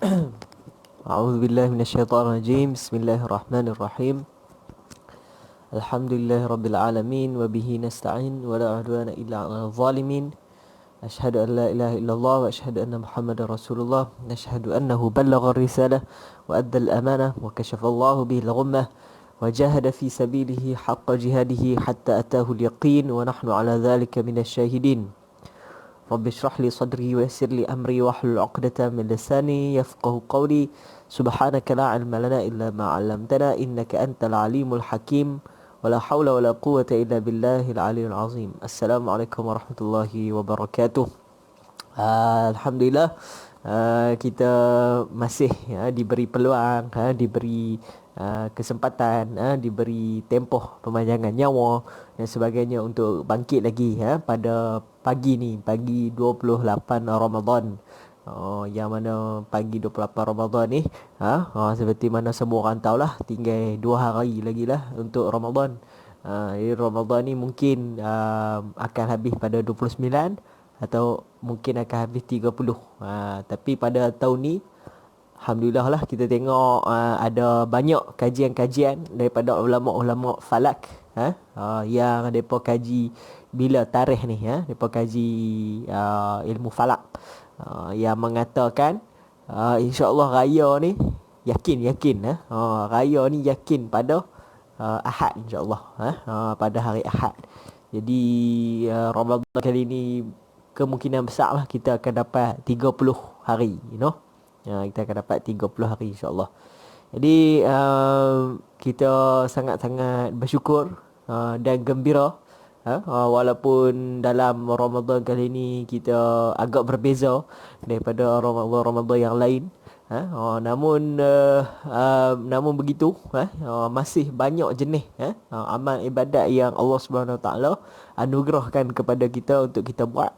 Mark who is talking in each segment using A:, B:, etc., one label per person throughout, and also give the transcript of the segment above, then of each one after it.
A: أعوذ بالله من الشيطان الرجيم. بسم الله الرحمن الرحيم. الحمد لله رب العالمين وبه نستعين ولا عدوان إلا على الظالمين. أشهد أن لا إله إلا الله وأشهد أن محمد رسول الله. نشهد أنه بلغ الرسالة وأدى الأمانة وكشف الله به الغمة وجاهد في سبيله حق جهاده حتى أتاه اليقين ونحن على ذلك من الشاهدين. رب اشرح لي صدري ويسر لي أمري واحلل عقدة من لساني يفقه قولي. سبحانك لا علم لنا إلا ما علمتنا إنك أنت العليم الحكيم ولا حول ولا قوة إلا بالله العلي العظيم. السلام عليكم ورحمة الله وبركاته. Alhamdulillah, kita masih diberi peluang, diberi kesempatan, diberi tempoh pemanjangan nyawa dan sebagainya untuk bangkit lagi pada pagi ni, pagi 28 Ramadan. Yang mana pagi 28 Ramadan ni, seperti mana semua orang tahulah, tinggal 2 hari lagi lah untuk Ramadan. Ramadan ni mungkin akan habis pada 29 atau mungkin akan habis 30. Tapi pada tahun ni alhamdulillah lah, kita tengok ada banyak kajian-kajian daripada ulama-ulama falak yang depa kaji bila tarikh ni, depa kaji ilmu falak, yang mengatakan insya-Allah raya ni yakin raya ni yakin pada Ahad, insya-Allah pada hari Ahad. Jadi Ramadan kali ni kemungkinan besar lah kita akan dapat 30 hari, kita akan dapat 30 hari, insya-Allah. Jadi kita sangat-sangat bersyukur dan gembira, walaupun dalam Ramadan kali ni kita agak berbeza daripada Ramadan yang lain. Namun begitu, masih banyak jenis amal ibadat yang Allah Subhanahu Wa Taala anugerahkan kepada kita untuk kita buat,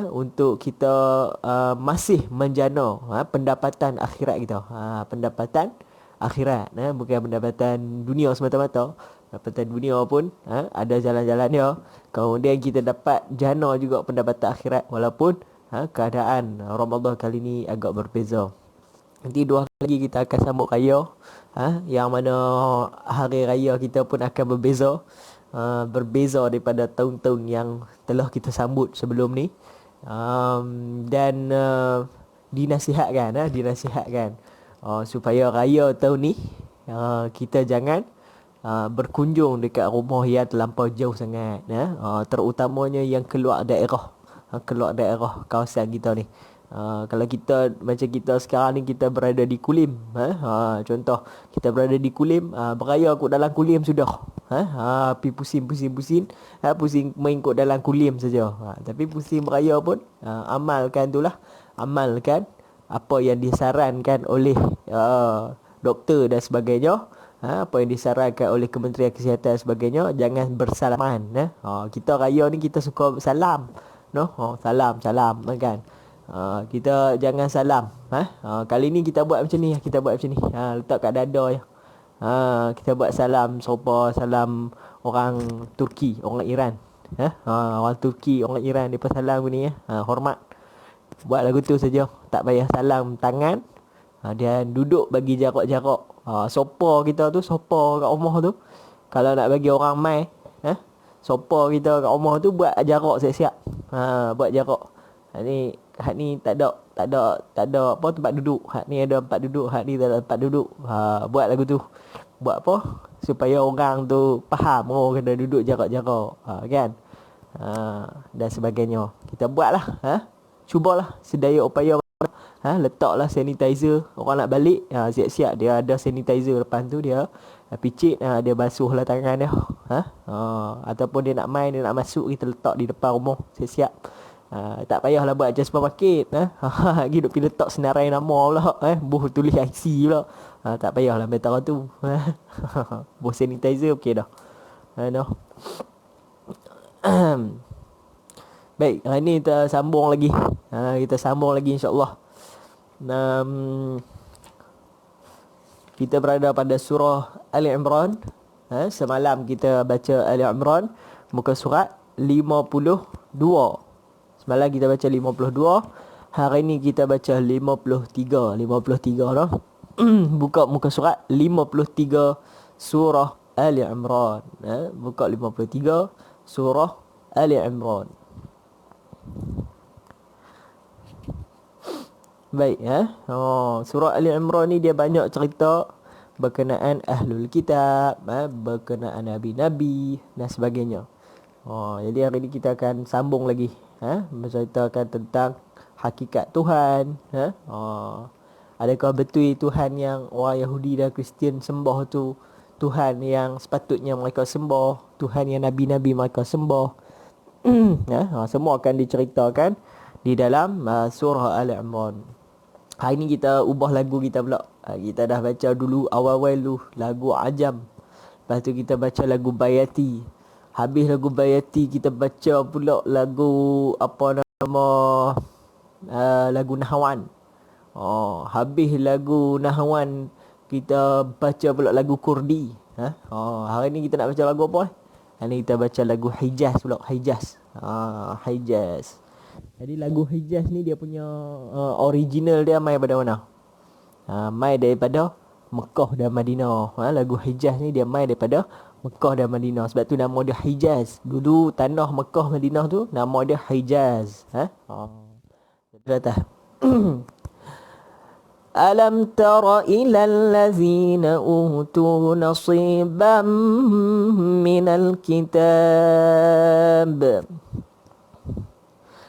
A: untuk kita masih menjana pendapatan akhirat kita. Pendapatan akhirat, bukan pendapatan dunia semata-mata. Pendapatan dunia pun ada jalan-jalan dia. Kemudian kita dapat jana juga pendapatan akhirat, walaupun keadaan Ramadan kali ni agak berbeza. Nanti 2 hari lagi kita akan sambut raya, yang mana hari raya kita pun akan berbeza, daripada tahun-tahun yang telah kita sambut sebelum ni. Dan dinasihatkan supaya raya tahun ni kita jangan berkunjung dekat rumah yang terlampau jauh sangat, terutamanya yang keluar daerah kawasan kita ni. Kalau kita macam kita sekarang ni, kita berada di Kulim, contoh kita berada di Kulim, beraya kot dalam Kulim sudah, pergi pusing main kot dalam Kulim saja, tapi pusing beraya pun, amalkan apa yang disarankan oleh doktor dan sebagainya, apa yang disarankan oleh Kementerian Kesihatan dan sebagainya. Jangan bersalaman. Kita raya ni kita suka salam, salam kan. Kita jangan salam. Kali ni kita buat macam ni, letak kat dada je. Kita buat salam sopa, salam orang Turki, orang Iran. Orang Turki, orang Iran, depa salam ni, hormat. Buat lagu tu saja, tak payah salam tangan. Dan duduk bagi jarak-jarak. Sopa kita tu, sopa kat rumah tu, kalau nak bagi orang mai, sopa kita kat rumah tu buat jarak siap-siap. Buat jarak. Hak ni tak ada apa tempat duduk. Hak ni ada tempat duduk, hak ni tak ada tempat duduk. Buat lagu tu. Buat apa? Supaya orang tu faham, kena duduk jarak-jarak, kan? Dan sebagainya. Kita buatlah, cubalah sedaya upaya. Letaklah sanitizer. Orang nak balik, siap-siap dia ada sanitizer depan tu, dia picit, dia basuhlah tangan dia. Ataupun dia nak main, dia nak masuk, kita letak di depan rumah, siap-siap. Tak payahlah buat macam supermarket, lagi duk pergi letak senarai nama pula, buh tulis IC pula. Tak payahlah betul tu. Buh sanitizer okey dah. Baik, hari ni kita sambung lagi. Insya-Allah. Kita berada pada surah Ali Imran. Semalam kita baca Ali Imran muka surat 52. Semalam kita baca 52. Hari ni kita baca 53 dah. Buka muka surat 53 surah Ali Imran. Buka 53 surah Ali Imran. Baik surah Ali Imran ni dia banyak cerita berkenaan ahlul kitab, berkenaan nabi-nabi dan sebagainya. Jadi hari ni kita akan sambung lagi menceritakan tentang hakikat Tuhan. Adakah betul Tuhan yang orang Yahudi dan Kristian sembah tu Tuhan yang sepatutnya mereka sembah, Tuhan yang nabi-nabi mereka sembah? Semua akan diceritakan di dalam surah Al Imran. Hari ni kita ubah lagu kita pula. Kita dah baca dulu awal-awal dulu lagu Ajam. Lepas tu kita baca lagu Bayati. Habis lagu Bayati kita baca pula lagu apa nama lagu Nahwan. Habis lagu Nahwan kita baca pula lagu Kurdi. Hari ni kita nak baca lagu apa? Hari ni kita baca lagu Hijaz pula. Hijaz. Hijaz. Jadi lagu Hijaz ni dia punya original dia mai daripada mana? Mai daripada Mekah dan Madinah. Lagu Hijaz ni dia mai daripada Mekah dan Madinah. Sebab tu nama dia Hijaz. Dulu tanah Mekah Madinah tu nama dia Hijaz. Kata Alam tara ilal ladzina utu nasiban minal kitab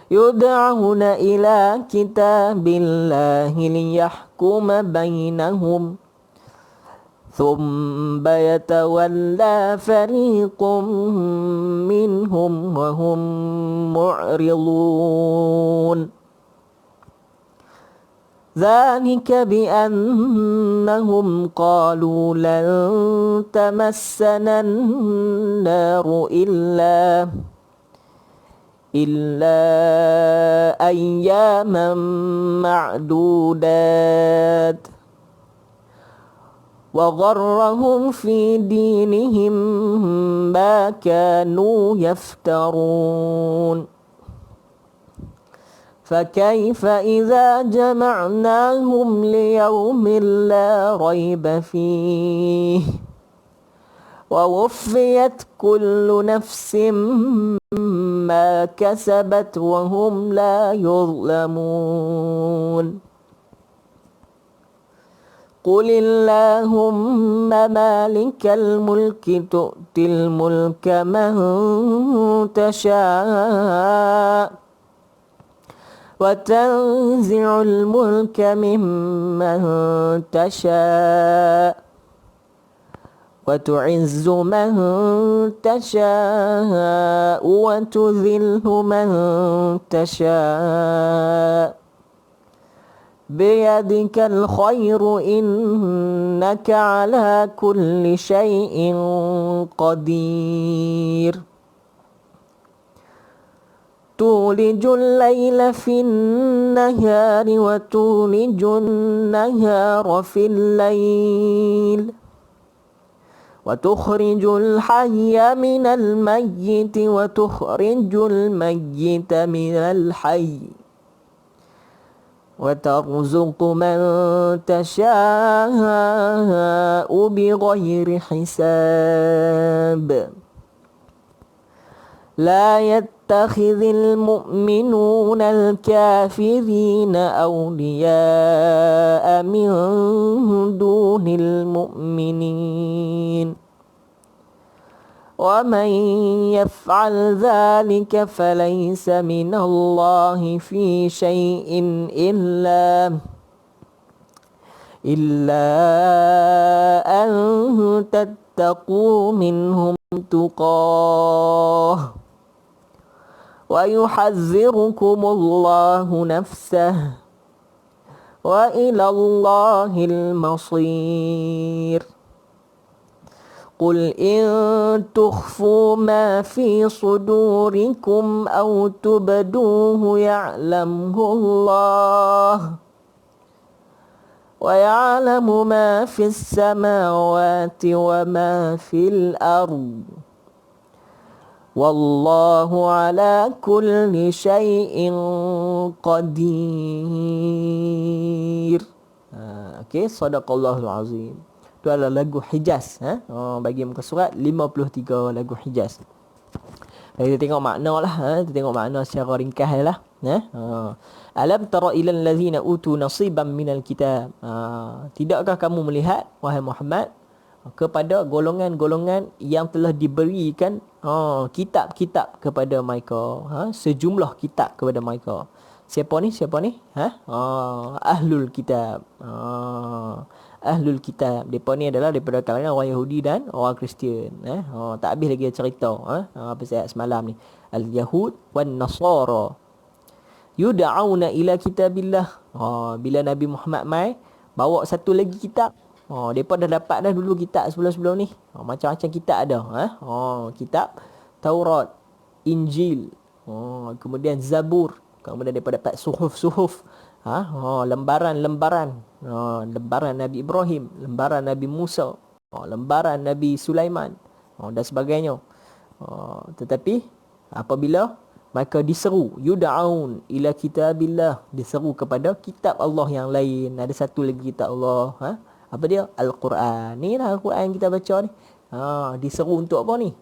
A: yud'auna ila kitabillahi liyahkuma bainahum thumma yatawalla fariqum minhum wa hum mu'ridun. ذلك بأنهم قالوا لن تمسنا النار إلا أياما معدودات وغرهم في دينهم ما كانوا يفترون فكيف إذا جمعناهم ليوم لا ريب فيه ووفيت كل نفس ما كسبت وهم لا يظلمون قل اللهم مالك الملك تؤتي الملك من تشاء وتنزع الملك ممن تشاء وتعز من تشاء وتذل من تشاء بيدك الخير إنك على كل شيء قدير تولج الليل في النهار وتولج النهار في الليل وتخرج الحي من الميت وتخرج الميت من الحي وترزق من تشاء بغير حساب لا يتخذ المؤمنون الكافرين أولياء من دون المؤمنين ومن يفعل ذلك فليس من الله في شيء إلا أن تتقوا منهم تقاه ويحذركم الله نفسه وإلى الله المصير قل إن تخفوا ما في صدوركم أو تبدوه يعلمه الله ويعلم ما في السماوات وما في الأرض Wallahu ala kulli syai'in qadir. Okey, sadaqallahul azim. Itu adalah lagu Hijaz. Bagi muka surat 53 lagu Hijaz. Kita tengok makna lah. Kita tengok makna secara ringkas lah. Alam tara ilal ladzina utu nasiban minal kitab. Tidakkah kamu melihat, wahai Muhammad, kepada golongan-golongan yang telah diberikan kitab-kitab kepada mereka, sejumlah kitab kepada mereka. Siapa ni? Ahlul kitab. Ahlul kitab, mereka ni adalah daripada kalangan orang Yahudi dan orang Kristian. Tak habis lagi cerita pasal semalam ni. Al-Yahud wan Nasara yud'auna ila kitabillah. Bila Nabi Muhammad mai bawa satu lagi kitab. Mereka dah dapat dah dulu kitab sebelum-sebelum ni. Macam-macam kitab ada. Kitab Taurat, Injil, kemudian Zabur. Kemudian mereka dapat suhuf-suhuf. Lembaran-lembaran. Lembaran Nabi Ibrahim, lembaran Nabi Musa, lembaran Nabi Sulaiman, dan sebagainya. Tetapi apabila mereka diseru, yud'aun ila kitabillah, diseru kepada kitab Allah yang lain. Ada satu lagi kitab Allah. Apa dia? Al-Quran. Ni lah Al-Quran yang kita baca ni. Diseru untuk apa ni?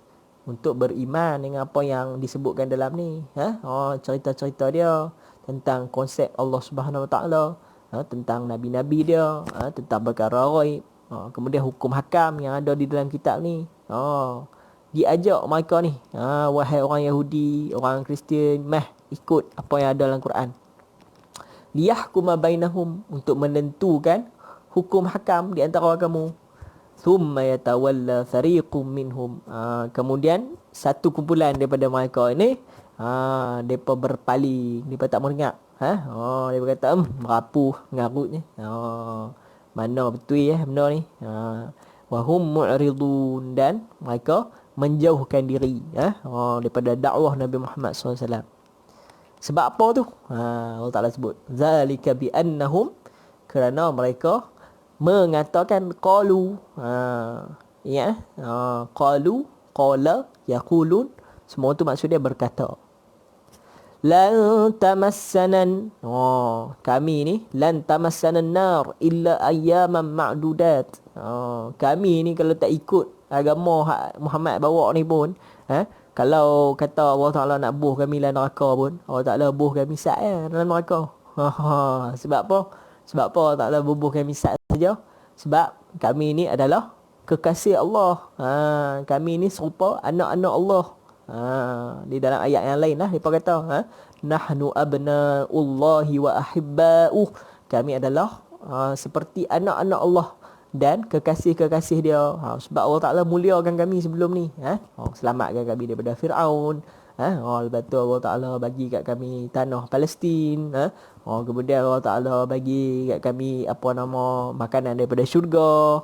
A: Untuk beriman dengan apa yang disebutkan dalam ni. Cerita-cerita dia tentang konsep Allah Subhanahu Wa Taala, tentang nabi-nabi dia, tentang perkara ghaib, kemudian hukum hakam yang ada di dalam kitab ni. Diajak mereka ni, wahai orang Yahudi, orang Kristian, ikut apa yang ada dalam Quran. Liyahkuma bainahum, untuk menentukan hukum hakam di antara kamu. Thumma yatawalla fariqum minhum, kemudian satu kumpulan daripada mereka ini mereka berpaling, mereka tak mau dengar. Mereka kata merapuh ngarutnya. Mana betul benda ni. Wahum mu'ridun, dan mereka menjauhkan diri daripada dakwah Nabi Muhammad SAW. Sebab apa tu? Allah Ta'ala sebut, zalika bi annahum, kerana mereka mengatakan qalu. Qalu, qala, yaqulun, semua tu maksudnya berkata. Lan tamassanan, kami ni, lan tamassanan nar illa ayyaman ma'dudat. Kami ni kalau tak ikut agama Muhammad bawa ni pun, kalau kata Allah Ta'ala nak buh kami dalam neraka pun, Allah Ta'ala buh kami sat dalam neraka. Sebab apa? Sebab apa Allah Ta'ala buh kami sat saja? Sebab kami ni adalah kekasih Allah. Kami ni serupa anak-anak Allah. Di dalam ayat yang lain lah mereka kata, nahnu abna'ullahi wa ahibba'uh, kami adalah seperti anak-anak Allah dan kekasih-kekasih dia. Sebab Allah Ta'ala muliakan kami sebelum ni, selamatkan kami daripada Fir'aun. Lepas tu Allah Ta'ala bagi kat kami tanah Palestin. Kemudian Allah Ta'ala bagi kat kami makanan daripada syurga.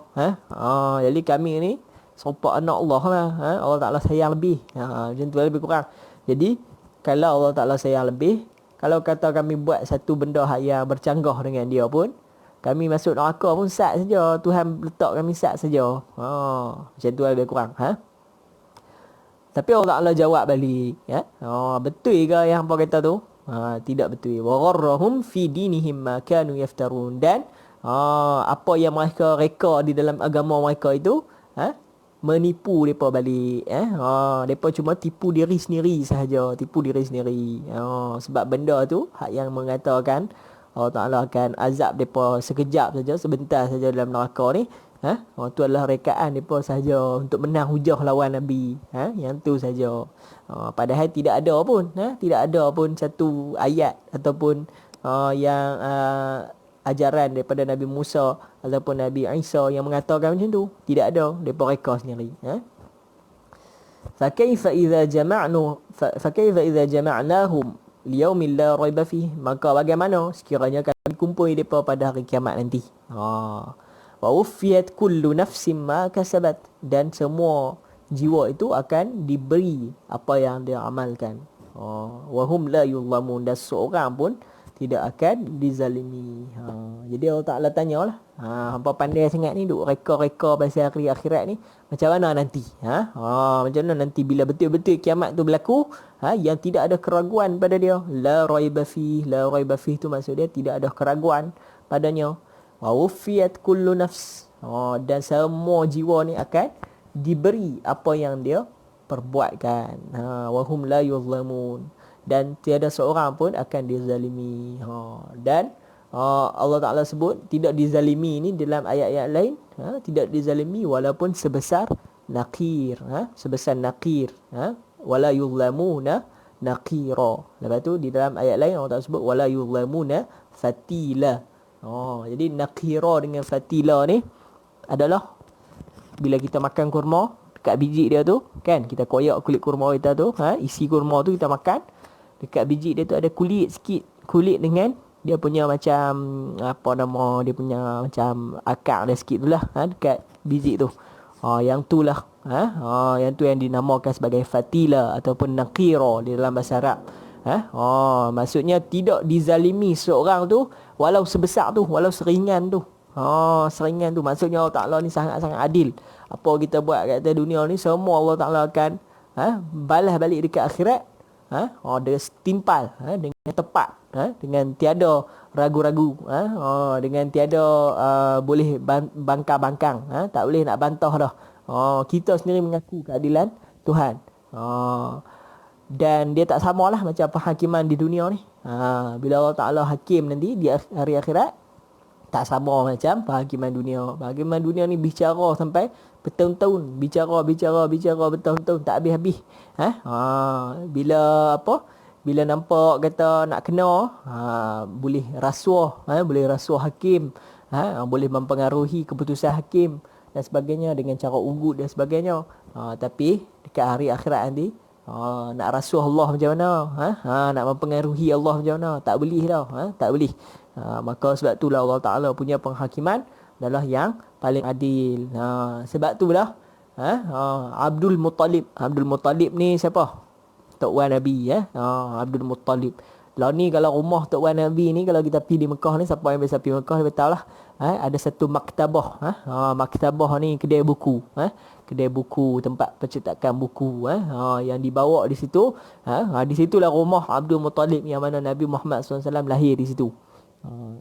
A: Jadi kami ni serupa anak Allah lah. Allah Ta'ala sayang lebih. Macam tu lebih kurang. Jadi kalau Allah Ta'ala sayang lebih, kalau kata kami buat satu benda yang bercanggah dengan dia pun, kami masuk neraka pun sat saja. Tuhan letak kami sat saja. Macam tu lebih kurang. Tapi Allah Ta'ala jawab balik, betul ke yang apa kata tu? Tidak betul. Wa gharrahum fi dinihim ma kanu yaftarun, dan apa yang mereka reka di dalam agama mereka itu menipu mereka balik. Mereka cuma tipu diri sendiri sahaja. Tipu diri sendiri. Sebab benda tu hak yang mengatakan Allah Ta'ala akan azab mereka sekejap saja, sebentar saja dalam neraka ni. Itu adalah rekaan mereka sahaja untuk menang hujah lawan Nabi. Yang tu saja. Padahal tidak ada pun. Tidak ada pun satu ayat ataupun yang ajaran daripada Nabi Musa ataupun Nabi Isa yang mengatakan macam tu. Tidak ada. Mereka reka sendiri. Fakaifa idza jama'nahum liyaumin la raiba fih, maka bagaimana sekiranya kami kumpul mereka pada hari kiamat nanti. Wa uffiyat kullu nafsin ma kasabat, dan semua jiwa itu akan diberi apa yang dia amalkan. Wa hum la yuzlamun, dan seorang pun tidak akan dizalimi. Jadi Allah Ta'ala tanyalah, hampa pandai sangat ni duk reka-reka pasal hari akhirat ni, macam mana nanti? Macam mana nanti bila betul-betul kiamat tu berlaku, yang tidak ada keraguan pada dia. La raiba fih tu maksud dia tidak ada keraguan padanya. Wa wufiyat kullu nafs. Dan semua jiwa ni akan diberi apa yang dia perbuatkan. Wa hum la yuzlamun. Dan tiada seorang pun akan dizalimi. Dan Allah Ta'ala sebut tidak dizalimi ni dalam ayat-ayat lain, tidak dizalimi walaupun sebesar nakir, sebesar nakir, wala yuzlamuna nakira. Lepas tu di dalam ayat lain Allah Ta'ala sebut wala yuzlamuna fatila. Jadi nakira dengan fatila ni adalah bila kita makan kurma, dekat biji dia tu kan, kita koyak kulit kurma kita tu, isi kurma tu kita makan, dekat biji dia tu ada kulit sikit, kulit dengan dia punya macam apa nama, dia punya macam akar dia sikit tu lah, dekat biji tu. Yang tu lah, yang tu yang dinamakan sebagai fatila ataupun nakira di dalam bahasa Arab. Maksudnya tidak dizalimi seorang tu walau sebesar tu, walau seringan tu. Seringan tu maksudnya Allah Ta'ala ni sangat-sangat adil. Apa kita buat kat atas dunia ni semua Allah Ta'ala akan balas balik dekat akhirat. Dia timpal dengan tepat, dengan tiada ragu-ragu, dengan tiada boleh bangkang-bangkang, tak boleh nak bantah dah. Kita sendiri mengaku keadilan Tuhan. Dan dia tak samalah macam penghakiman di dunia ni. Bila Allah Ta'ala hakim nanti di hari akhirat, tak sama macam penghakiman dunia. Penghakiman dunia ni bicara sampai bertahun-tahun, bicara bertahun-tahun tak habis-habis. Bila nampak kata nak kena, boleh rasuah, boleh rasuah hakim, boleh mempengaruhi keputusan hakim dan sebagainya dengan cara ugut dan sebagainya. Tapi dekat hari akhirat nanti, nak rasuah Allah macam mana, nak mempengaruhi Allah macam mana, tak boleh dah, tak boleh. Maka sebab itulah Allah Ta'ala punya penghakiman adalah yang paling adil. Sebab itulah Abdul Muttalib ni siapa? Tok Wan Nabi, Abdul Muttalib. Lah ni kalau rumah Tok Wan Nabi ni, kalau kita pergi di Mekah ni, siapa yang biasa pergi Mekah dia tahu lah, ada satu maktabah. Maktabah ni kedai buku, kedai buku, tempat percetakan buku, yang dibawa di situ. Di situlah rumah Abdul Muttalib yang mana Nabi Muhammad SAW lahir di situ.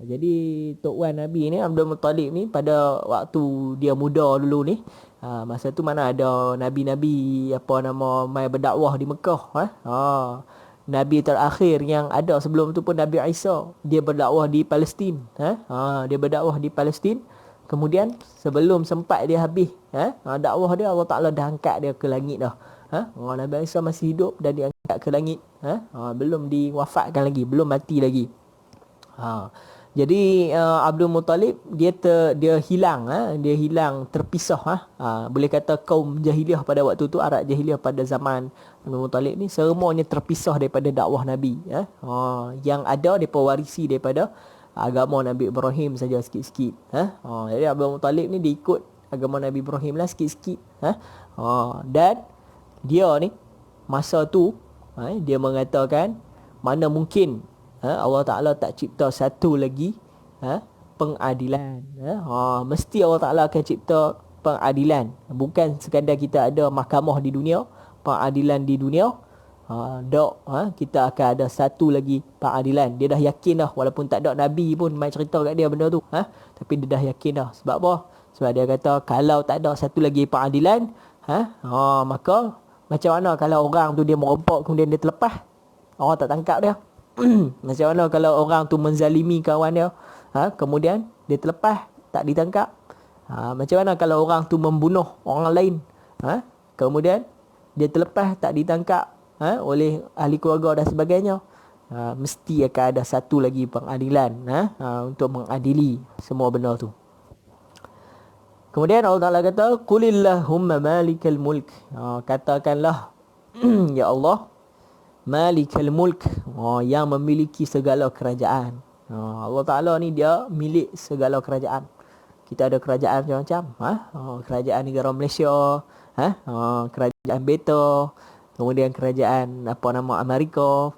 A: Jadi Tok Wan Nabi ni, Abdul Muttalib ni, pada waktu dia muda dulu ni, masa tu mana ada nabi-nabi apa nama mai berdakwah di Mekah. Nabi terakhir yang ada sebelum tu pun Nabi Isa, dia berdakwah di Palestin. Dia berdakwah di Palestin. Kemudian sebelum sempat dia habis dakwah dia, Allah Ta'ala dah angkat dia ke langit dah. Nabi Isa masih hidup dan diangkat ke langit. Belum diwafatkan lagi, belum mati lagi. Jadi Abdul Muttalib dia hilang, dia hilang, terpisah. Boleh kata kaum jahiliah pada waktu tu, Arab jahiliah pada zaman Abdul Muttalib ni semuanya terpisah daripada dakwah Nabi. Yang ada depa warisi daripada agama Nabi Ibrahim saja sikit-sikit. Jadi Abdul Muttalib ni dia ikut agama Nabi Ibrahim lah sikit-sikit. Dan dia ni masa tu dia mengatakan mana mungkin Allah Ta'ala tak cipta satu lagi pengadilan. Mesti Allah Ta'ala akan cipta pengadilan. Bukan sekadar kita ada mahkamah di dunia, pengadilan di dunia. Kita akan ada satu lagi pengadilan. Dia dah yakin dah, walaupun tak ada Nabi pun mai cerita kat dia benda tu. Tapi dia dah yakin dah. Sebab apa? Sebab dia kata kalau tak ada satu lagi pengadilan, maka macam mana kalau orang tu dia merompak kemudian dia terlepas, orang tak tangkap dia? Macam mana kalau orang tu menzalimi kawan dia, kemudian dia terlepas, tak ditangkap? Macam mana kalau orang tu membunuh orang lain, kemudian dia terlepas, tak ditangkap oleh ahli keluarga dan sebagainya? Mesti akan ada satu lagi pengadilan untuk mengadili semua benda tu. Kemudian Allah Ta'ala kata, Qulillahumma malikal mulk. Katakanlah, Ya Allah, Malikal Mulk, yang memiliki segala kerajaan. Allah Ta'ala ni dia milik segala kerajaan. Kita ada kerajaan macam-macam. Kerajaan negara Malaysia, kerajaan Beta, kemudian kerajaan apa nama Amerika,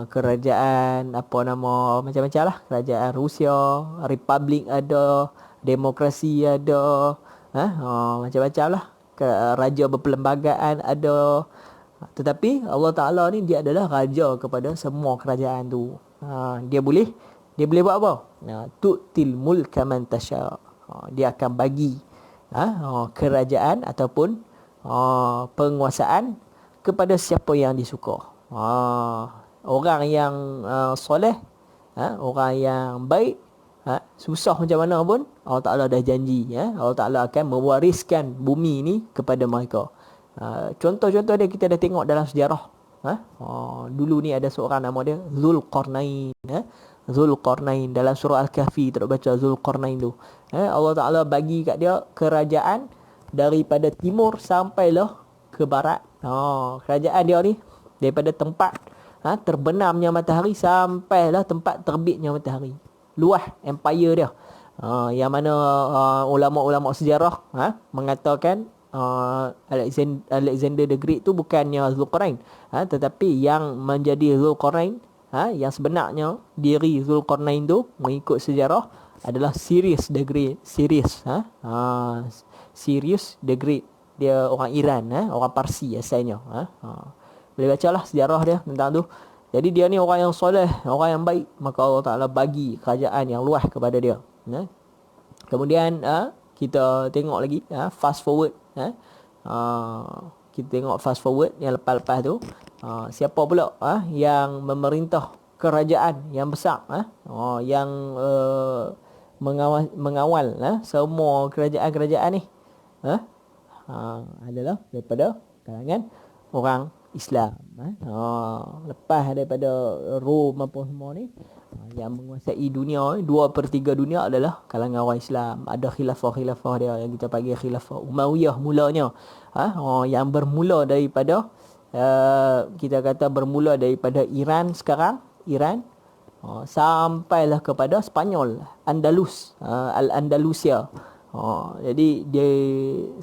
A: Kerajaan apa nama macam-macam lah, kerajaan Rusia, republik ada, demokrasi ada, macam-macam lah, raja berperlembagaan ada. Tetapi Allah Taala ni dia adalah raja kepada semua kerajaan tu. Dia boleh buat apa? Tu'til mulka man tasha. Dia akan bagi kerajaan ataupun penguasaan kepada siapa yang disuka. Orang yang soleh, orang yang baik, susah macam mana pun Allah Taala dah janji, Allah Taala akan mewariskan bumi ni kepada mereka. Contoh-contoh dia kita dah tengok dalam sejarah. Dulu ni ada seorang nama dia Zulqarnain. Zulqarnain dalam surah Al-Kahfi tak baca Zulqarnain tu. Allah Taala bagi kat dia kerajaan daripada timur sampailah ke barat. Kerajaan dia ni daripada tempat terbenamnya matahari sampailah tempat terbitnya matahari. Luas empire dia. Yang mana ulama-ulama sejarah mengatakan Alexander the Great tu bukannya Zulqarnain, tetapi yang menjadi Zulqarnain, yang sebenarnya diri Zulqarnain tu mengikut sejarah adalah Cyrus the Great. Cyrus the Great, dia orang Iran, orang Parsi asalnya. Boleh bacalah sejarah dia tentang tu. Jadi dia ni orang yang soleh, orang yang baik, maka Allah Taala bagi kerajaan yang luas kepada dia. Kemudian kita tengok lagi, fast forward, kita tengok fast forward yang lepas-lepas tu, siapa pula yang memerintah kerajaan yang besar, yang mengawal semua kerajaan-kerajaan ni, adalah daripada kalangan orang Islam. Lepas daripada Rom apa semua ni, yang menguasai dunia, 2/3 dunia adalah kalangan orang Islam. Ada khilafah-khilafah dia yang kita panggil khilafah Umayyah mulanya. Yang bermula daripada kita kata bermula daripada Iran sekarang, sampailah kepada Spanyol, Andalus, Al-Andalusia. Jadi dia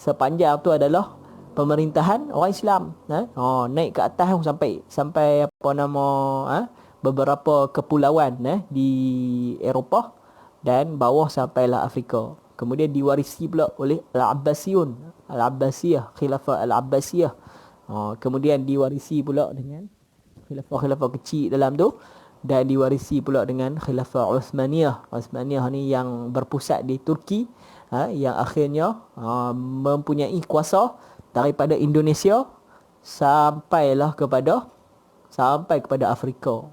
A: sepanjang tu adalah pemerintahan orang Islam. Naik ke atas sampai apa nama beberapa kepulauan di Eropah dan bawah sampailah Afrika. Kemudian diwarisi pula oleh Al-Abbasiyah, Khilafah Al-Abbasiyah. Kemudian diwarisi pula dengan khilafah-khilafah kecil dalam tu, dan diwarisi pula dengan Khilafah Uthmaniyah. Uthmaniyah ni yang berpusat di Turki, yang akhirnya mempunyai kuasa daripada Indonesia sampai kepada Afrika.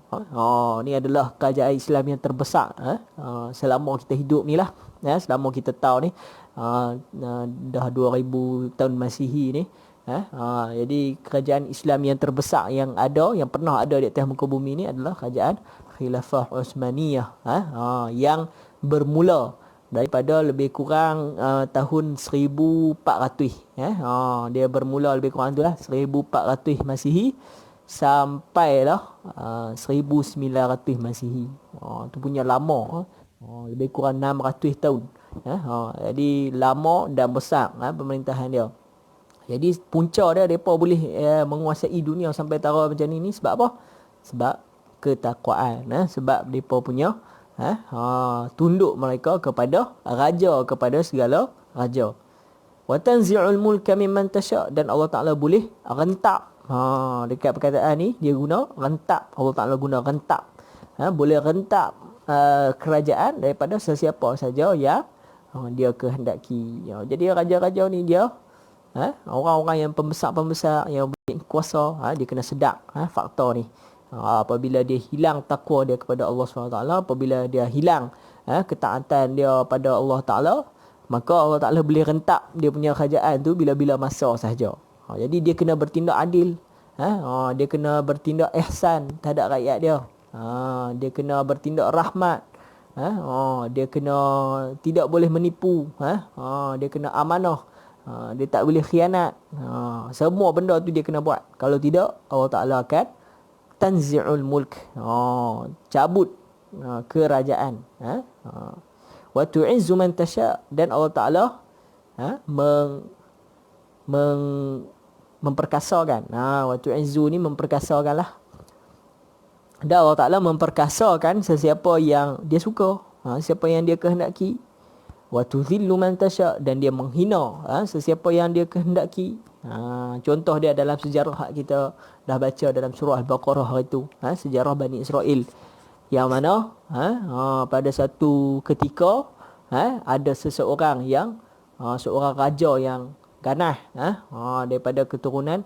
A: Ni adalah kerajaan Islam yang terbesar selama kita hidup ni lah. Selama kita tahu ni, dah 2000 tahun Masihi ni. Jadi kerajaan Islam yang terbesar yang pernah ada di atas muka bumi ni adalah kerajaan Khilafah Uthmaniyah, yang bermula daripada lebih kurang tahun 1400. Dia bermula lebih kurang tu lah 1400 Masihi sampailah 1900 Masihi. Tu punya lama, lebih kurang 600 tahun. Jadi lama dan besar pemerintahan dia. Jadi punca dia, mereka boleh menguasai dunia sampai tara macam ni sebab apa? Sebab ketakwaan, sebab mereka punya tunduk mereka kepada raja, kepada segala raja. Wa tanzi'ul mulka mimman tasha', dan Allah Taala boleh rentak. Dekat perkataan ni dia guna rentak. Allah Taala guna rentak. Boleh rentak kerajaan daripada sesiapa saja yang dia kehendaki. Jadi raja-raja ni dia orang-orang yang pembesar-pembesar yang berkuasa, dia kena sedar faktor ni. Apabila dia hilang takwa dia kepada Allah SWT, apabila dia hilang ketaatan dia pada Allah Ta'ala, maka Allah Ta'ala boleh rentak dia punya kerajaan tu bila-bila masa sahaja. Jadi dia kena bertindak adil, dia kena bertindak ihsan terhadap rakyat dia, dia kena bertindak rahmat, dia kena tidak boleh menipu, dia kena amanah, dia tak boleh khianat. Semua benda tu dia kena buat. Kalau tidak, Allah Ta'ala akan tanzi'ul mulk, cabut kerajaan. Wa tu'izzu man tasha', dan Allah Ta'ala memperkasakan. Wa tu'izzu ni memperkasakan lah. Dan Allah Ta'ala memperkasakan sesiapa yang dia suka, siapa yang dia kehendaki. Wa tudhillu man tasha, dan dia menghina sesiapa yang dia kehendaki. Contoh dia dalam sejarah kita dah baca dalam surah Al-Baqarah itu, sejarah Bani Israel, yang mana pada satu ketika ada seseorang yang seorang raja yang ganas, daripada keturunan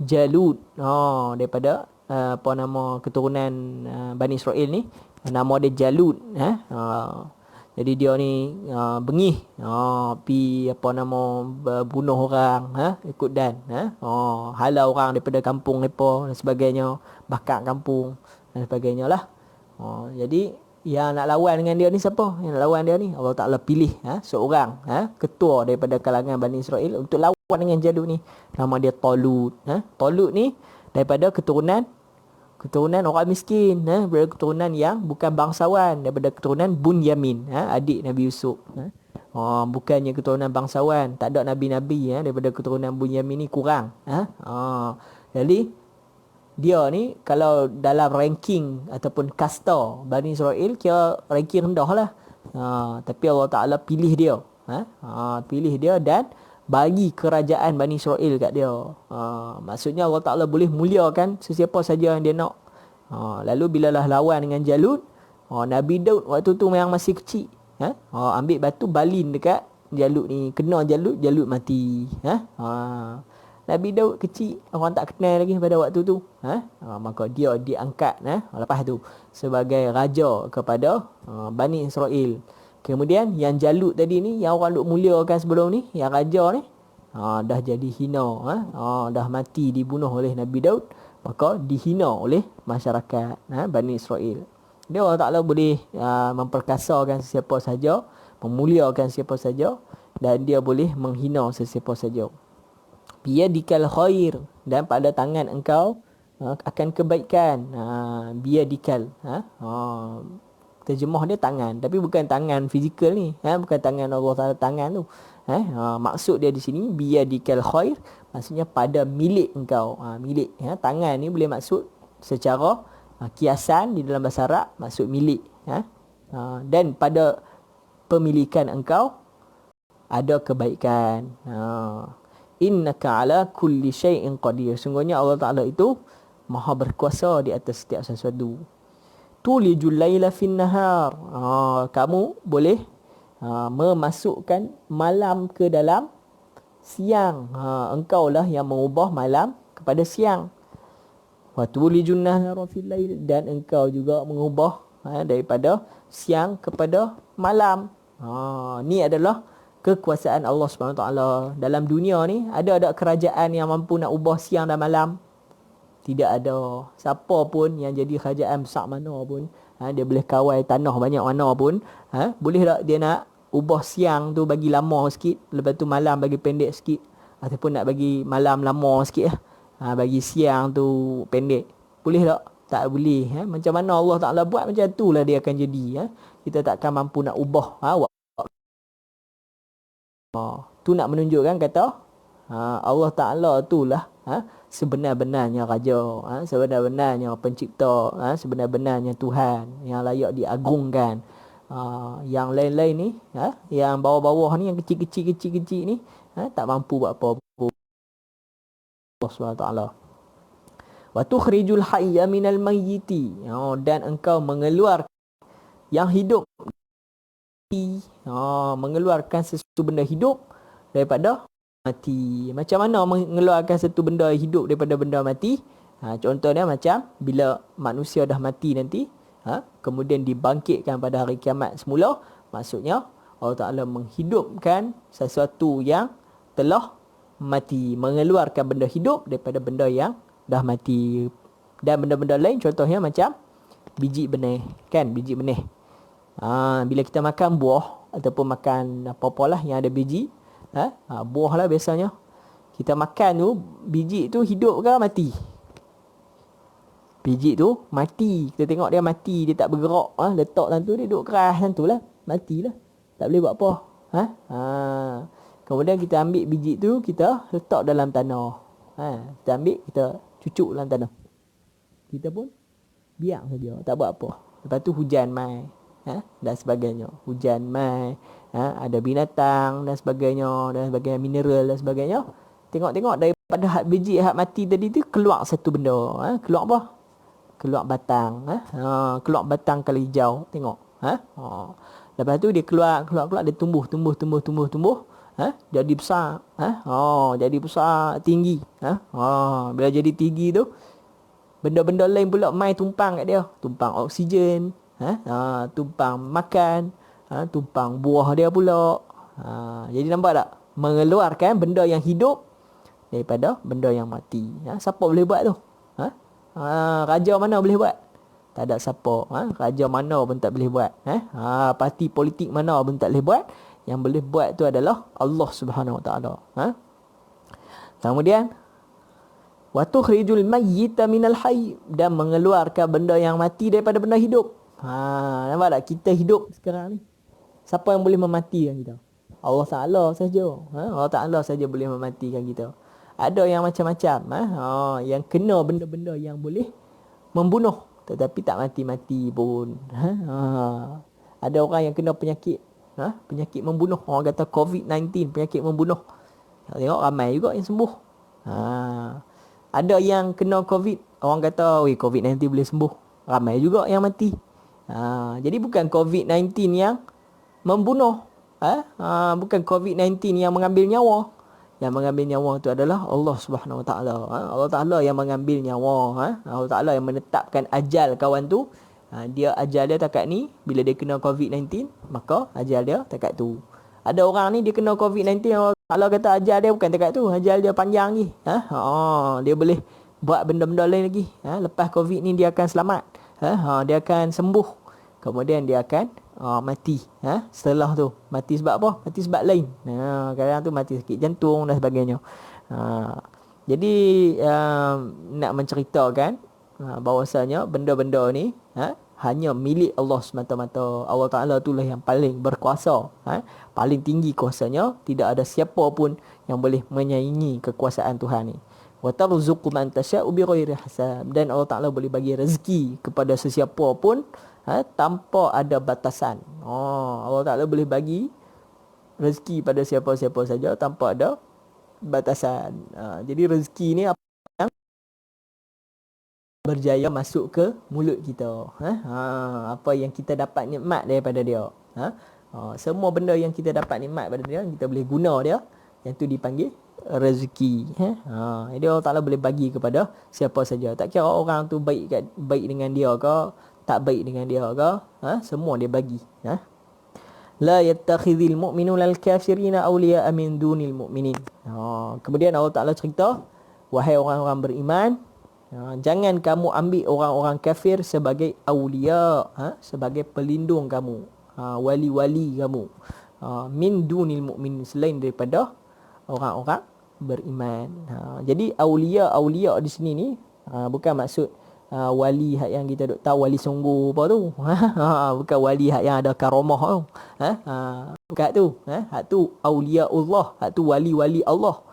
A: Jalut, daripada apa nama keturunan Bani Israel ni, nama dia Jalut. Jadi dia ni bengih, pi apa nama bunuh orang, ikut dan halau orang daripada kampung depa dan sebagainya, bakar kampung dan sebagainya lah. Jadi yang nak lawan dengan dia ni siapa? Yang nak lawan dia ni Allah Ta'ala pilih seorang ketua daripada kalangan Bani Israel untuk lawan dengan Jalut ni. Nama dia Talut. Talut ni daripada keturunan orang miskin, daripada keturunan yang bukan bangsawan, daripada keturunan Bunyamin, adik Nabi Yusuf. Bukannya keturunan bangsawan, tak ada nabi-nabi daripada keturunan Bunyamin ni kurang. Jadi dia ni kalau dalam ranking ataupun kasta Bani Israel kira ranking rendah lah. Tapi Allah Ta'ala pilih dia. Pilih dia dan bagi kerajaan Bani Israel kat dia. Maksudnya Allah Ta'ala boleh muliakan sesiapa saja yang dia nak. Lalu bila lah lawan dengan Jalut, Nabi Daud waktu tu yang masih kecil, ambil batu balin dekat Jalut ni, kena Jalut mati. Nabi Daud kecil, orang tak kenal lagi pada waktu tu. Maka dia diangkat lepas tu sebagai raja kepada Bani Israel. Kemudian yang Jalut tadi ni, yang orang duk muliakan sebelum ni, yang raja ni, dah jadi hina, dah mati dibunuh oleh Nabi Daud, maka dihina oleh masyarakat Bani Israel. Dia Allah Ta'ala boleh memperkasakan sesiapa saja, memuliakan sesiapa saja, dan dia boleh menghina sesiapa saja. Biyadikal khair, dan pada tangan engkau akan kebaikan. Biyadikal, terjemah dia tangan, tapi bukan tangan fizikal ni, bukan tangan Allah Ta'ala tangan tu. Maksud dia di sini biyadikal khair, maksudnya pada milik engkau. Milik, tangan ni boleh maksud secara kiasan di dalam bahasa Arab, maksud milik. Dan pada pemilikan engkau ada kebaikan. Innaka ala kulli syai'in qadir. Sungguhnya Allah Ta'ala itu maha berkuasa di atas setiap sesuatu. Tulijul laila fin nahar. Kamu boleh memasukkan malam ke dalam siang. Engkau lah yang mengubah malam kepada siang. Wa tulijun nahara fil lail, dan engkau juga mengubah daripada siang kepada malam. Ni adalah kekuasaan Allah SWT. Dalam dunia ni ada kerajaan yang mampu nak ubah siang dan malam? Tidak ada. Siapa pun yang jadi kerajaan besar mana pun, dia boleh kawal tanah banyak mana pun, boleh tak dia nak ubah siang tu bagi lama sikit, lepas tu malam bagi pendek sikit, ataupun nak bagi malam lama sikit bagi siang tu pendek? Boleh tak? Tak boleh. Macam mana Allah Ta'ala buat, macam tu lah dia akan jadi. Kita takkan mampu nak ubah. Tu nak menunjukkan kata Allah Ta'ala itulah sebenar-benarnya raja, sebenar-benarnya pencipta, sebenar-benarnya Tuhan yang layak diagungkan. Yang lain-lain ni, yang bawah-bawah ni, yang kecil-kecil ni, tak mampu buat apa-apa. Allah SWT. Wa tukhrijul hayya minal mayyiti, dan engkau mengeluarkan yang hidup, mengeluarkan sesuatu benda hidup daripada mati. Macam mana mengeluarkan satu benda hidup daripada benda mati? Contohnya macam bila manusia dah mati nanti, kemudian dibangkitkan pada hari kiamat semula, maksudnya Allah Ta'ala menghidupkan sesuatu yang telah mati, mengeluarkan benda hidup daripada benda yang dah mati. Dan benda-benda lain contohnya macam biji benih, kan, biji benih. Bila kita makan buah ataupun makan apa-apalah yang ada biji, buah lah biasanya, kita makan tu, biji tu hidup ke mati? Biji tu mati. Kita tengok dia mati, dia tak bergerak, letak dalam tu, dia duduk keras macam tu lah, matilah, tak boleh buat apa. Kemudian kita ambil biji tu, kita letak dalam tanah. Kita ambil, kita cucuk dalam tanah, kita pun Biar saja, tak buat apa. Lepas tu hujan mai, dan sebagainya. Hujan mai, ada binatang dan sebagainya, mineral dan sebagainya. Tengok-tengok daripada hak biji hak mati tadi tu keluar satu benda. Keluar apa? Keluar batang. Keluar batang kalau hijau. Tengok. Lepas tu dia keluar, dia tumbuh. Jadi besar. Jadi besar, tinggi. Bila jadi tinggi tu, benda-benda lain pula mai tumpang kat dia. Tumpang oksigen, tumpang makan, tumpang buah dia pula. Jadi nampak tak? Mengeluarkan benda yang hidup daripada benda yang mati. Siapa boleh buat tu? Raja mana boleh buat? Tak ada siapa. Raja mana pun tak boleh buat. Parti politik mana pun tak boleh buat. Yang boleh buat tu adalah Allah Subhanahu Wa Taala. Kemudian wa tukhrijul mayyita minal hayy, dan mengeluarkan benda yang mati daripada benda hidup. Nampak tak? Kita hidup sekarang ni. Siapa yang boleh mematikan kita? Allah Ta'ala saja. Allah Ta'ala saja boleh mematikan kita. Ada yang macam-macam. Yang kena benda-benda yang boleh membunuh, tetapi tak mati-mati pun. Ada orang yang kena penyakit. Penyakit membunuh. Orang kata COVID-19, penyakit membunuh. Tengok ramai juga yang sembuh. Ada yang kena COVID, orang kata, COVID-19 boleh sembuh. Ramai juga yang mati. Jadi bukan COVID-19 yang membunuh. Bukan COVID-19 yang mengambil nyawa. Yang mengambil nyawa itu adalah Allah Subhanahu Wa Taala. Allah Taala yang mengambil nyawa. Allah Taala yang menetapkan ajal kawan tu. Dia ajal dia takat ni. Bila dia kena COVID-19, maka ajal dia takat tu. Ada orang ni dia kena COVID-19, Allah Taala kata ajal dia bukan takat tu. Ajal dia panjang lagi. Dia boleh buat benda-benda lain lagi. Lepas COVID ni dia akan selamat. Dia akan sembuh. Kemudian dia akan mati. Setelah tu mati sebab apa? Mati sebab lain. Kadang tu mati sakit jantung dan sebagainya. Jadi nak menceritakan bahawasanya benda-benda ni hanya milik Allah semata-mata. Allah Ta'ala itulah yang paling berkuasa, paling tinggi kuasanya. Tidak ada siapa pun yang boleh menyaingi kekuasaan Tuhan ni. Wa tarzuqu man tasha'u bighairi hisab, dan Allah Ta'ala boleh bagi rezeki kepada sesiapa pun tanpa ada batasan. Allah Ta'ala boleh bagi rezeki pada siapa-siapa saja tanpa ada batasan. Jadi rezeki ni apa yang berjaya masuk ke mulut kita. Apa yang kita dapat nikmat daripada dia. Semua benda yang kita dapat nikmat daripada dia, kita boleh guna dia. Yang tu dipanggil rezeki. Jadi Allah Ta'ala boleh bagi kepada siapa saja. Tak kira orang tu baik dengan dia ke, tak baik dengan dia ke, semua dia bagi. La yattakhidhil mu'minuna al-kafirina awliya'a min dunil mu'minin. Kemudian Allah Ta'ala cerita, wahai orang-orang beriman, jangan kamu ambil orang-orang kafir sebagai awliya, sebagai pelindung kamu, wali-wali kamu, min dunil mu'minin, selain daripada orang-orang beriman. Jadi awliya di sini ni bukan maksud wali hak yang kita duk tahu, wali sungguh apa tu. Bukan wali hak yang ada karamah tu. Bukan tu. Hak tu auliaullah, hak tu wali-wali Allah.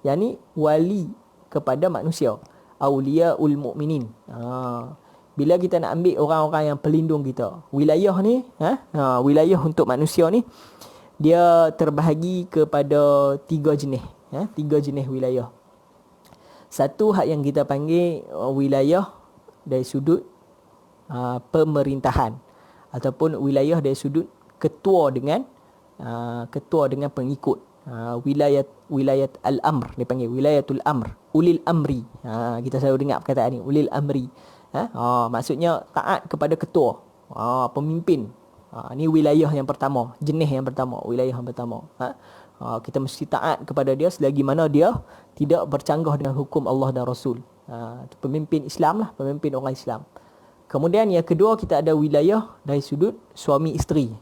A: Yang ni wali kepada manusia. Auliaul mukminin. Bila kita nak ambil orang-orang yang pelindung kita, wilayah ni, wilayah untuk manusia ni, dia terbahagi kepada 3 jenis. 3 jenis wilayah. Satu hak yang kita panggil wilayah dari sudut pemerintahan, ataupun wilayah dari sudut ketua dengan pengikut. Wilayat al-amr, dia panggil wilayatul amr, ulil amri. Kita selalu dengar perkataan ni, ulil amri. Maksudnya taat kepada ketua, pemimpin. Ni wilayah yang pertama, jenis yang pertama, wilayah yang pertama. Kita mesti taat kepada dia selagi mana dia tidak bercanggah dengan hukum Allah dan Rasul. Pemimpin Islam lah, pemimpin orang Islam. Kemudian yang kedua, kita ada wilayah dari sudut suami isteri.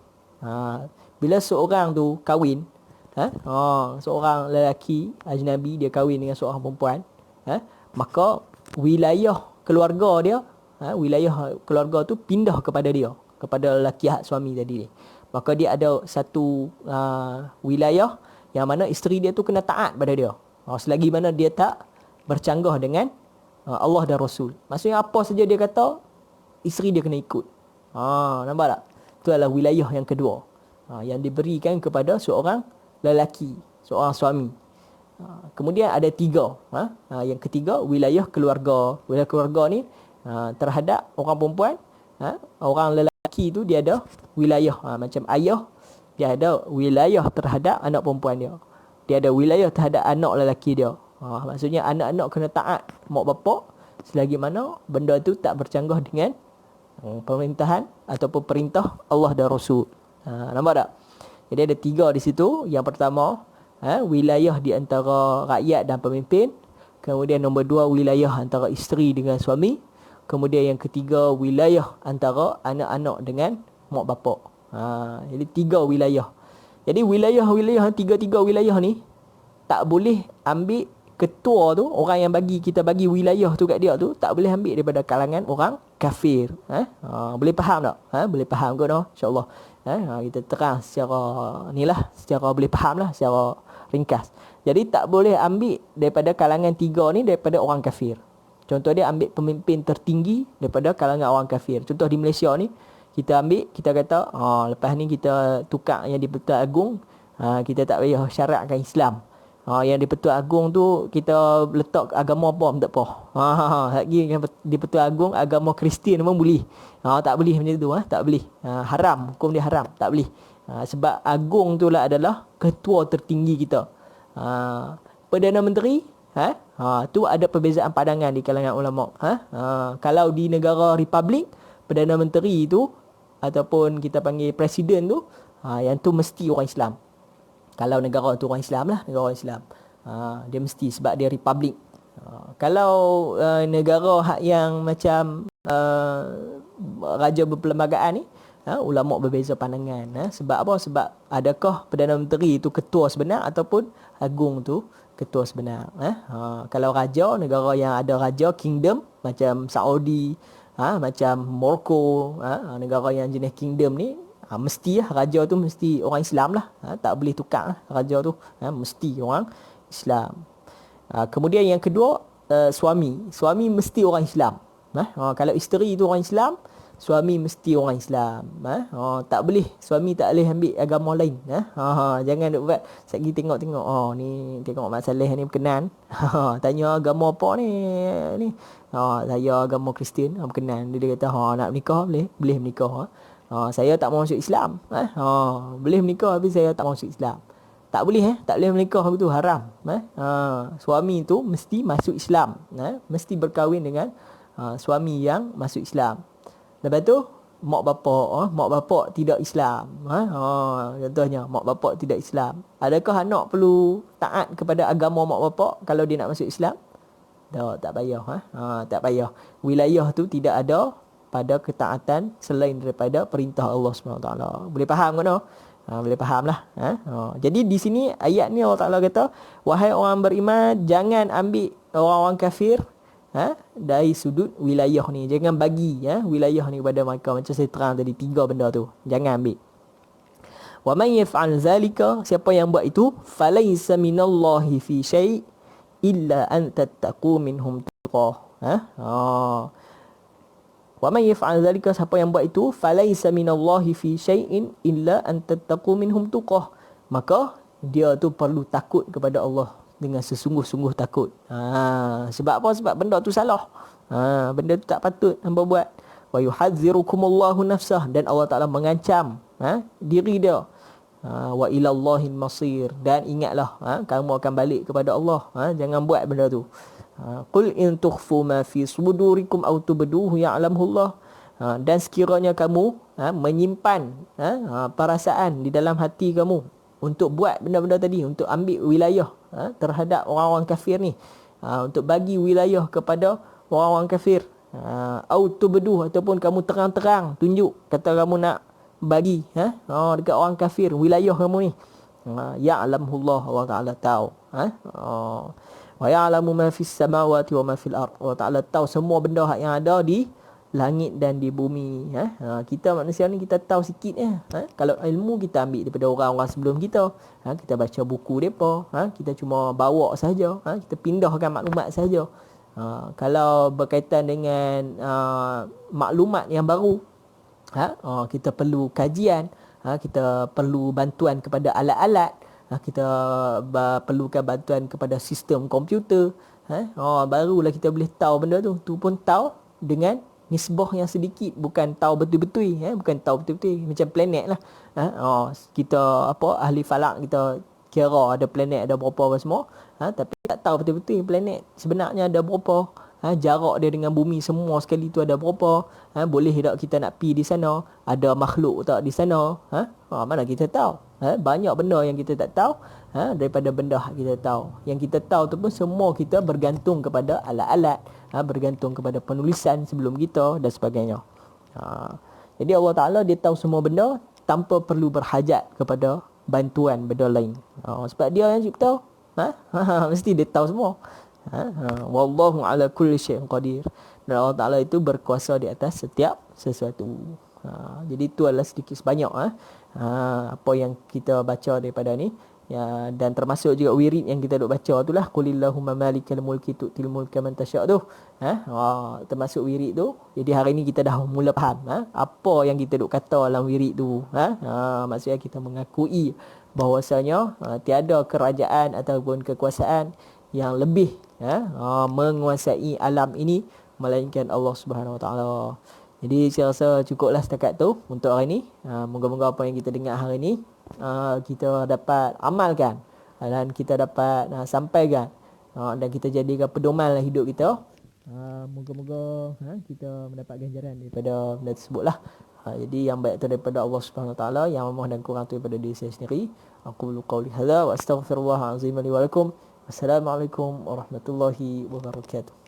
A: Bila seorang tu kahwin, seorang lelaki ajnabi dia kahwin dengan seorang perempuan, maka wilayah keluarga dia, wilayah keluarga tu pindah kepada dia, kepada lelaki hak suami tadi ni. Maka dia ada satu wilayah yang mana isteri dia tu kena taat pada dia. Selagi mana dia tak bercanggah dengan Allah dan Rasul. Maksudnya apa saja dia kata, isteri dia kena ikut. Nampak tak? Itu adalah wilayah yang kedua. Yang diberikan kepada seorang lelaki, seorang suami. Kemudian ada tiga. Yang ketiga, wilayah keluarga. Wilayah keluarga ni terhadap orang perempuan, orang lelaki tu dia ada wilayah. Macam ayah, dia ada wilayah terhadap anak perempuan dia. Dia ada wilayah terhadap anak lelaki dia. Maksudnya anak-anak kena taat mak bapak selagi mana benda tu tak bercanggah dengan pemerintahan ataupun perintah Allah dan Rasul. Nampak tak? Jadi ada tiga di situ. Yang pertama, wilayah di antara rakyat dan pemimpin. Kemudian nombor dua, wilayah antara isteri dengan suami. Kemudian yang ketiga, wilayah antara anak-anak dengan mak bapak. Jadi tiga wilayah. Jadi wilayah-wilayah, tiga-tiga wilayah ni tak boleh ambil ketua tu, orang yang kita bagi wilayah tu kat dia tu, tak boleh ambil daripada kalangan orang kafir. Boleh faham tak? Boleh faham ke no? InsyaAllah. Kita terang secara secara boleh faham lah, secara ringkas. Jadi tak boleh ambil daripada kalangan tiga ni daripada orang kafir. Contoh dia ambil pemimpin tertinggi daripada kalangan orang kafir. Contoh di Malaysia ni, kita ambil, kita kata lepas ni kita tukar yang di Pertuan Agong, kita tak payah syaratkan Islam. Yang di Pertuan Agong tu kita letak agama apa tak apa. Lagi yang di Pertuan Agong agama Kristian pun boleh. Tak boleh macam tu, tak boleh. Haram, hukum dia haram, tak boleh. Sebab Agong tu lah adalah ketua tertinggi kita. Perdana Menteri, tu ada perbezaan pandangan di kalangan ulama. Kalau di negara republik, Perdana Menteri tu ataupun kita panggil presiden tu, yang tu mesti orang Islam. Kalau negara tu orang Islam lah, negara Islam, dia mesti sebab dia republik. Kalau negara yang macam raja berperlembagaan ni, ulama berbeza pandangan. Sebab apa? Sebab adakah Perdana Menteri itu ketua sebenar ataupun agung tu ketua sebenar. Kalau raja, negara yang ada raja, kingdom macam Saudi, macam Morocco, negara yang jenis kingdom ni, mesti lah raja tu mesti orang Islam lah. Tak boleh tukar lah raja tu, mesti orang Islam. Kemudian yang kedua, suami mesti orang Islam. Kalau isteri tu orang Islam, suami mesti orang Islam. Tak boleh, suami tak boleh ambil agama lain. Jangan duk buat sekali tengok-tengok, ni tengok Mak Saleh ni berkenan. Tanya agama apa ni. Saya agama Kristian, berkenan. Dia kata nak menikah, boleh menikah. Saya tak mau masuk Islam. Boleh menikah tapi saya tak mau masuk Islam. Tak boleh, tak boleh menikah begitu, haram. Suami tu mesti masuk Islam, mesti berkahwin dengan suami yang masuk Islam. Lepas tu mak bapak tidak Islam. Contohnya mak bapak tidak Islam. Adakah anak perlu taat kepada agama mak bapak kalau dia nak masuk Islam? Tak payah. Tak payah. Wilayah tu tidak ada pada ketaatan selain daripada perintah Allah SWT. Boleh faham kan? Boleh faham lah. Jadi di sini ayat ni Allah Ta'ala kata, wahai orang beriman, jangan ambil orang-orang kafir dari sudut wilayah ni. Jangan bagi wilayah ni kepada mereka. Macam saya terang tadi, tiga benda tu jangan ambil. Wa man yaf'al zalika, siapa yang buat itu, falaysa minallahi fi syai' illa an tattaqu minhum tuqah. Wa man yaf'al zalika, siapa yang buat itu, falaysa minallahi fi syai'in illa an tattaqu minhum tuqah, maka dia tu perlu takut kepada Allah dengan sesungguh-sungguh takut. Sebab apa? Sebab benda tu salah. Benda tu tak patut hamba buat. Wa yuhadzirukumullahu nafsah, dan Allah Ta'ala mengancam diri dia. Wa ilallahil masir, dan ingatlah kamu akan balik kepada Allah. Jangan buat benda tu. Qul in tukhfu ma fi sudurikum aw tubduhu ya'lamullah. Dan sekiranya kamu menyimpan perasaan di dalam hati kamu untuk buat benda-benda tadi, untuk ambil wilayah terhadap orang-orang kafir ni, untuk bagi wilayah kepada orang-orang kafir, au tubduh, ataupun kamu terang-terang tunjuk, kata kamu nak bagi dekat orang kafir wilayah kamu ni, ya'lamullah, Allah Ta'ala tahu. Wa ya'lamu ma fis samawati wa ma fil ard, Allah Ta'ala tahu semua benda yang ada di langit dan di bumi. Kita manusia ni kita tahu sikit. Kalau ilmu kita ambil daripada orang-orang sebelum kita. Kita baca buku mereka, kita cuma bawa saja, kita pindahkan maklumat saja. Kalau berkaitan dengan maklumat yang baru, kita perlu kajian, kita perlu bantuan kepada alat-alat, kita perlukan bantuan kepada sistem komputer, barulah kita boleh tahu benda tu. Tu pun tahu dengan nisbah yang sedikit, bukan tahu betul-betul, bukan tahu betul-betul macam planet lah. Kita ahli falak, kita kira ada planet ada berapa apa semua, tapi tak tahu betul-betul planet sebenarnya ada berapa, jarak dia dengan bumi semua sekali tu ada berapa, boleh tak kita nak pi di sana, ada makhluk tak di sana, mana kita tahu. Banyak benda yang kita tak tahu, daripada benda kita tahu. Yang kita tahu tu pun semua kita bergantung kepada alat-alat, bergantung kepada penulisan sebelum kita dan sebagainya. Jadi Allah Ta'ala dia tahu semua benda tanpa perlu berhajat kepada bantuan benda lain. Sebab dia yang cipta, mesti dia tahu semua. Wallahu ala kulli syai'in qadir. Dan Allah Ta'ala itu berkuasa di atas setiap sesuatu. Jadi itu adalah sedikit sebanyak apa yang kita baca daripada ni. Dan termasuk juga wirid yang kita duk baca tu lah, qulillahumma malikal mulki tu'til mulka man tasya' tu. Termasuk wirid tu. Jadi hari ni kita dah mula faham apa yang kita duk kata dalam wirid tu. Maksudnya kita mengakui bahawasanya tiada kerajaan ataupun kekuasaan yang lebih menguasai alam ini melainkan Allah Subhanahu Wa Taala. Jadi saya rasa cukuplah setakat tu untuk hari ni. Moga-moga apa yang kita dengar hari ni kita dapat amalkan dan kita dapat sampaikan, dan kita jadikan pedoman hidup kita. Moga-moga kita mendapat ganjaran daripada benda tersebut lah. Jadi yang baik tu daripada Allah Subhanahu Wa Taala, yang lemah dan kurang tu daripada diri saya sendiri. Aku qauli hadza wa astaghfirullahal azim li wa lakum. Assalamualaikum warahmatullahi wabarakatuh.